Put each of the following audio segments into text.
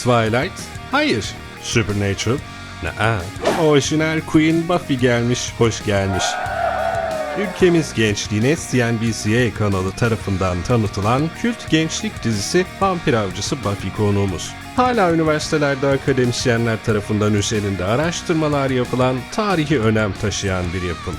Twilight? Hayır. Supernatural? Naa. Orijinal Queen Buffy gelmiş, hoş gelmiş. Ülkemiz gençliğine CNBC kanalı tarafından tanıtılan kült gençlik dizisi Vampir Avcısı Buffy konuğumuz. Hala üniversitelerde akademisyenler tarafından üzerinde araştırmalar yapılan, tarihi önem taşıyan bir yapım.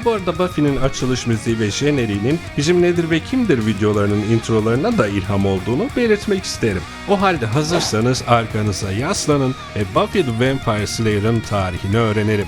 Bu arada Buffy'nin açılış müziği ve jeneriğinin Bizim Nedir ve Kimdir videolarının introlarına da ilham olduğunu belirtmek isterim. O halde hazırsanız arkanıza yaslanın ve Buffy the Vampire Slayer'ın tarihini öğrenelim.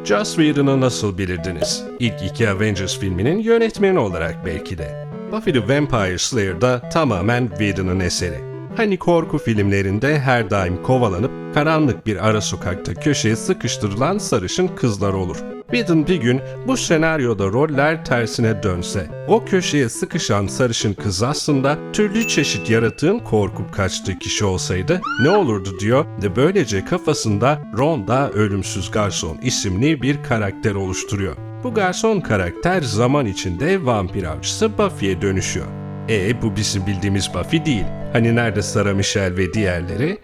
Joss Whedon'ı nasıl bilirdiniz? İlk iki Avengers filminin yönetmeni olarak belki de. Buffy the Vampire Slayer da tamamen Whedon'ın eseri. Hani korku filmlerinde her daim kovalanıp karanlık bir ara sokakta köşeye sıkıştırılan sarışın kızlar olur. Whedon bir gün bu senaryoda roller tersine dönse, o köşeye sıkışan sarışın kız aslında türlü çeşit yaratığın korkup kaçtığı kişi olsaydı ne olurdu diyor ve böylece kafasında Rhonda Ölümsüz Garson isimli bir karakter oluşturuyor. Bu garson karakter zaman içinde vampir avcısı Buffy'ye dönüşüyor. Bu bizim bildiğimiz Buffy değil. Hani nerede Sarah Michelle ve diğerleri?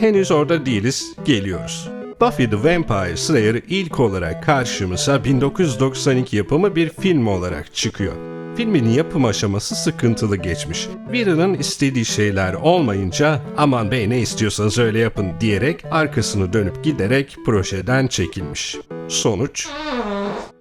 Henüz orada değiliz, geliyoruz. Buffy the Vampire Slayer ilk olarak karşımıza 1992 yapımı bir film olarak çıkıyor. Filmin yapım aşaması sıkıntılı geçmiş. Whedon'ın istediği şeyler olmayınca aman bey ne istiyorsanız öyle yapın diyerek arkasını dönüp giderek projeden çekilmiş. Sonuç?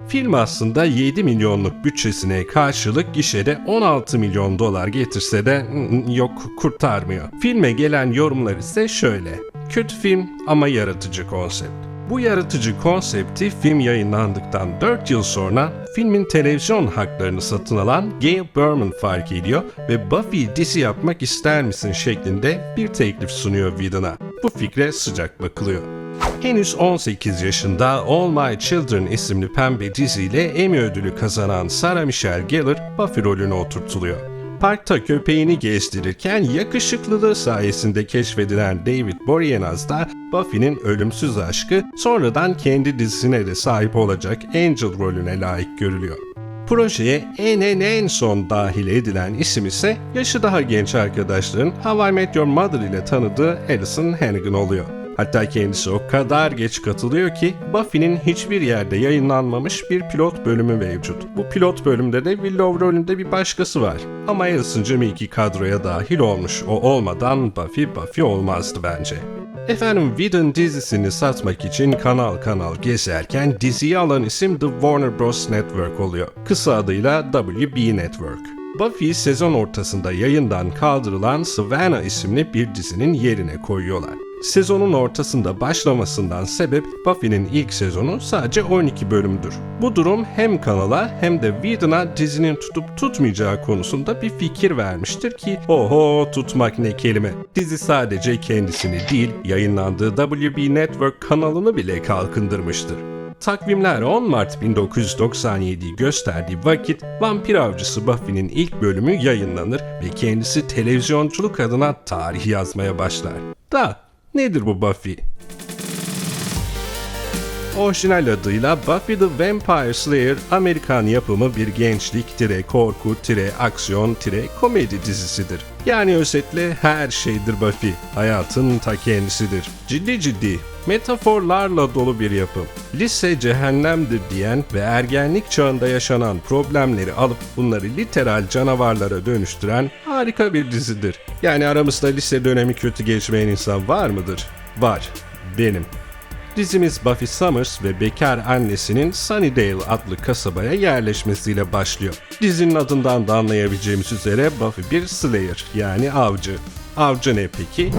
Film aslında 7 milyonluk bütçesine karşılık gişede 16 milyon dolar getirse de yok kurtarmıyor. Filme gelen yorumlar ise şöyle: kötü film ama yaratıcı konsept. Bu yaratıcı konsepti film yayınlandıktan 4 yıl sonra filmin televizyon haklarını satın alan Gail Berman fark ediyor ve Buffy dizi yapmak ister misin şeklinde bir teklif sunuyor Whedon'a. Bu fikre sıcak bakılıyor. Henüz 18 yaşında All My Children isimli pembe diziyle Emmy ödülü kazanan Sarah Michelle Gellar Buffy rolüne oturtuluyor. Parkta köpeğini gezdirirken yakışıklılığı sayesinde keşfedilen David Boreanaz da Buffy'nin ölümsüz aşkı, sonradan kendi dizisine de sahip olacak Angel rolüne layık görülüyor. Projeye en son dahil edilen isim ise yaşı daha genç arkadaşların How I Met Your Mother ile tanıdığı Alyson Hannigan oluyor. Hatta kendisi o kadar geç katılıyor ki Buffy'nin hiçbir yerde yayınlanmamış bir pilot bölümü mevcut. Bu pilot bölümde de Willow rolünde bir başkası var. Ama Alyson iki kadroya dahil olmuş. O olmadan Buffy olmazdı bence. Efendim Whedon dizisini satmak için kanal gezerken diziyi alan isim The Warner Bros. Network oluyor. Kısa adıyla WB Network. Buffy sezon ortasında yayından kaldırılan Savannah isimli bir dizinin yerine koyuyorlar. Sezonun ortasında başlamasından sebep Buffy'nin ilk sezonu sadece 12 bölümdür. Bu durum hem kanala hem de Whedon'a dizinin tutup tutmayacağı konusunda bir fikir vermiştir ki oho tutmak ne kelime. Dizi sadece kendisini değil yayınlandığı WB Network kanalını bile kalkındırmıştır. Takvimler 10 Mart 1997'yi gösterdiği vakit Vampir Avcısı Buffy'nin ilk bölümü yayınlanır ve kendisi televizyonculuk adına tarih yazmaya başlar. Nedir bu Buffy? Orijinal adıyla Buffy the Vampire Slayer Amerikan yapımı bir gençlik-korku-aksiyon-komedi dizisidir. Yani özetle her şeydir Buffy, hayatın ta kendisidir. Ciddi, metaforlarla dolu bir yapım. Lise cehennemdir diyen ve ergenlik çağında yaşanan problemleri alıp bunları literal canavarlara dönüştüren harika bir dizidir. Yani aramızda lise dönemi kötü geçmeyen insan var mıdır? Var. Benim. Dizimiz Buffy Summers ve bekar annesinin Sunnydale adlı kasabaya yerleşmesiyle başlıyor. Dizinin adından da anlayabileceğimiz üzere Buffy bir Slayer yani avcı. Avcı ne peki?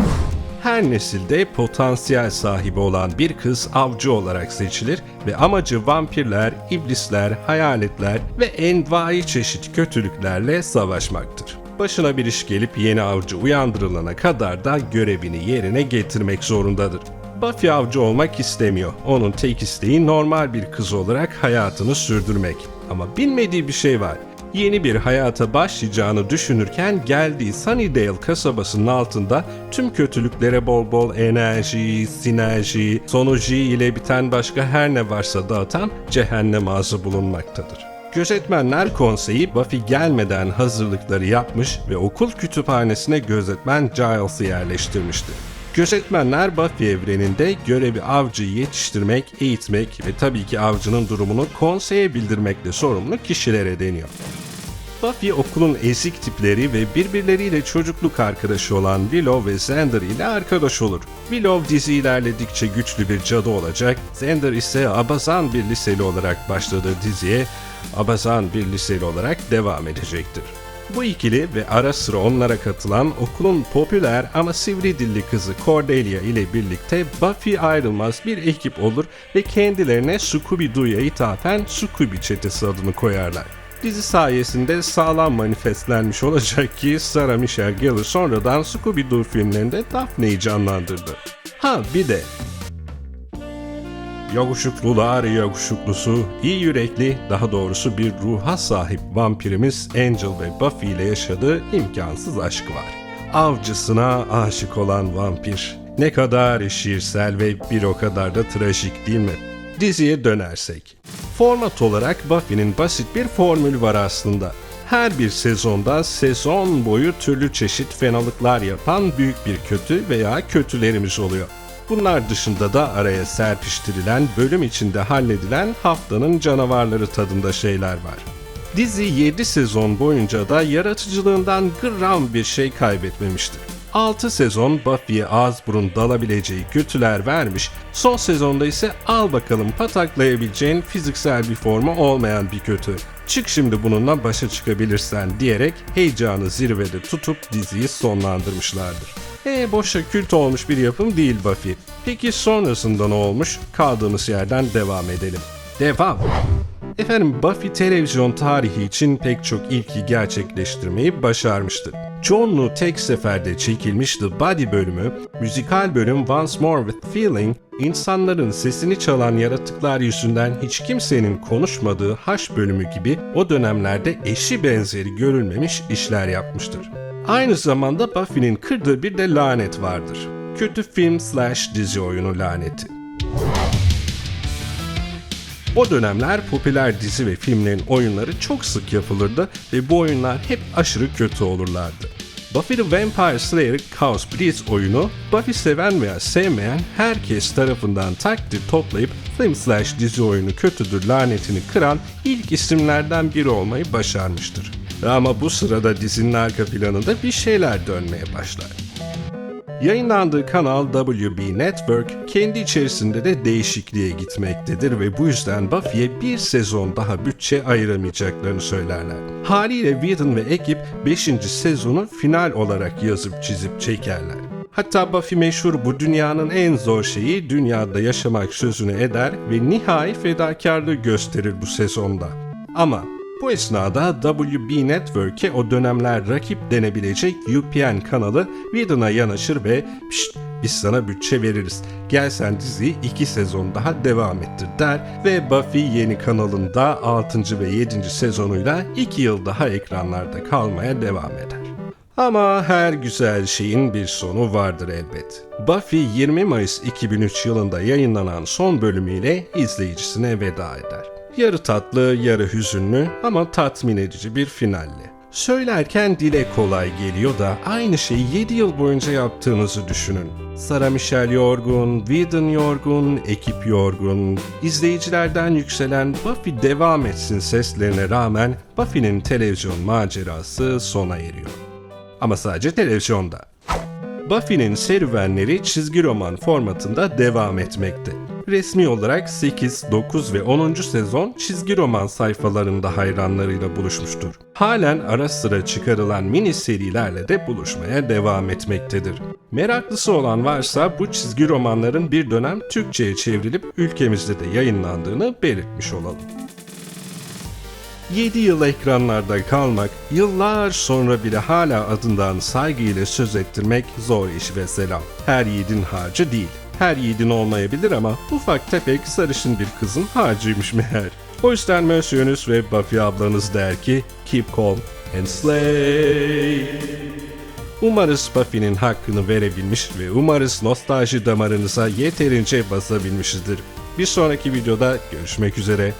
Her nesilde potansiyel sahibi olan bir kız avcı olarak seçilir ve amacı vampirler, iblisler, hayaletler ve envai çeşit kötülüklerle savaşmaktır. Başına bir iş gelip yeni avcı uyandırılana kadar da görevini yerine getirmek zorundadır. Buffy avcı olmak istemiyor. Onun tek isteği normal bir kız olarak hayatını sürdürmek. Ama bilmediği bir şey var. Yeni bir hayata başlayacağını düşünürken geldiği Sunnydale kasabasının altında tüm kötülüklere bol bol enerji, sinerji, sonucu ile biten başka her ne varsa dağıtan cehennem ağzı bulunmaktadır. Gözetmenler Konseyi Buffy gelmeden hazırlıkları yapmış ve okul kütüphanesine gözetmen Giles'ı yerleştirmiştir. Gözetmenler Buffy evreninde görevi avcıyı yetiştirmek, eğitmek ve tabii ki avcının durumunu konseye bildirmekle sorumlu kişilere deniyor. Buffy okulun ezik tipleri ve birbirleriyle çocukluk arkadaşı olan Willow ve Xander ile arkadaş olur. Willow dizi ilerledikçe güçlü bir cadı olacak, Xander ise abazan bir liseli olarak başladığı diziye abazan bir liseli olarak devam edecektir. Bu ikili ve ara sıra onlara katılan okulun popüler ama sivri dilli kızı Cordelia ile birlikte Buffy ayrılmaz bir ekip olur ve kendilerine Scooby-Doo'ya ithafen Scooby Çetesi adını koyarlar. Dizi sayesinde sağlam manifestlenmiş olacak ki Sarah Michelle Gellar sonradan Scooby-Doo filmlerinde Daphne'yi canlandırdı. Ha bir de yakışıklılar yakışıklısı, iyi yürekli, daha doğrusu bir ruha sahip vampirimiz Angel ve Buffy ile yaşadığı imkansız aşkı var. Avcısına aşık olan vampir. Ne kadar şiirsel ve bir o kadar da trajik değil mi? Diziye dönersek. Format olarak Buffy'nin basit bir formülü var aslında. Her bir sezonda sezon boyu türlü çeşit fenalıklar yapan büyük bir kötü veya kötülerimiz oluyor. Bunlar dışında da araya serpiştirilen, bölüm içinde halledilen haftanın canavarları tadında şeyler var. Dizi 7 sezon boyunca da yaratıcılığından gram bir şey kaybetmemiştir. 6 sezon Buffy'ye ağız burun dalabileceği kötüler vermiş, son sezonda ise al bakalım pataklayabileceğin fiziksel bir formu olmayan bir kötü. Çık şimdi bununla başa çıkabilirsen diyerek heyecanı zirvede tutup diziyi sonlandırmışlardır. Boşa kült olmuş bir yapım değil Buffy. Peki sonrasında ne olmuş? Kaldığımız yerden devam edelim. Devam. Efendim Buffy televizyon tarihi için pek çok ilki gerçekleştirmeyi başarmıştır. Çoğunluğu tek seferde çekilmiş The Body bölümü, müzikal bölüm Once More with Feeling, insanların sesini çalan yaratıklar yüzünden hiç kimsenin konuşmadığı Hush bölümü gibi o dönemlerde eşi benzeri görülmemiş işler yapmıştır. Aynı zamanda Buffy'nin kırdığı bir de lanet vardır. Kötü film/dizi oyunu laneti. O dönemler popüler dizi ve filmlerin oyunları çok sık yapılırdı ve bu oyunlar hep aşırı kötü olurlardı. Buffy the Vampire Slayer Chaos Breeze oyunu, Buffy seven veya sevmeyen herkes tarafından takdir toplayıp film/dizi oyunu kötüdür lanetini kıran ilk isimlerden biri olmayı başarmıştır. Ama bu sırada dizinin arka planında bir şeyler dönmeye başlar. Yayınlandığı kanal WB Network kendi içerisinde de değişikliğe gitmektedir ve bu yüzden Buffy'ye bir sezon daha bütçe ayıramayacaklarını söylerler. Haliyle Whedon ve ekip 5. sezonu final olarak yazıp çizip çekerler. Hatta Buffy meşhur bu dünyanın en zor şeyi dünyada yaşamak sözünü eder ve nihai fedakarlığı gösterir bu sezonda. Ama bu esnada WB Network'e o dönemler rakip denebilecek UPN kanalı Whedon'a yanaşır ve "Pişt, biz sana bütçe veririz, gel sen diziyi 2 sezon daha devam ettir" der ve Buffy yeni kanalında 6. ve 7. sezonuyla 2 yıl daha ekranlarda kalmaya devam eder. Ama her güzel şeyin bir sonu vardır elbet. Buffy 20 Mayıs 2003 yılında yayınlanan son bölümüyle izleyicisine veda eder. Yarı tatlı, yarı hüzünlü ama tatmin edici bir finalle. Söylerken dile kolay geliyor da aynı şeyi 7 yıl boyunca yaptığınızı düşünün. Sarah Michelle yorgun, Whedon yorgun, ekip yorgun, izleyicilerden yükselen Buffy devam etsin seslerine rağmen Buffy'nin televizyon macerası sona eriyor. Ama sadece televizyonda. Buffy'nin serüvenleri çizgi roman formatında devam etmekte. Resmi olarak 8, 9 ve 10. sezon çizgi roman sayfalarında hayranlarıyla buluşmuştur. Halen ara sıra çıkarılan mini serilerle de buluşmaya devam etmektedir. Meraklısı olan varsa bu çizgi romanların bir dönem Türkçe'ye çevrilip ülkemizde de yayınlandığını belirtmiş olalım. 7 yıl ekranlarda kalmak, yıllar sonra bile hala adından saygıyla söz ettirmek zor iş ve selam. Her yiğidin harcı değil. Her yiğidin olmayabilir ama ufak tefek sarışın bir kızın harcıymış meğer. O yüzden Monsieur'ünüz ve Buffy ablanız der ki keep calm and slay. Umarız Buffy'nin hakkını verebilmiş ve umarız nostalji damarınıza yeterince basabilmişizdir. Bir sonraki videoda görüşmek üzere.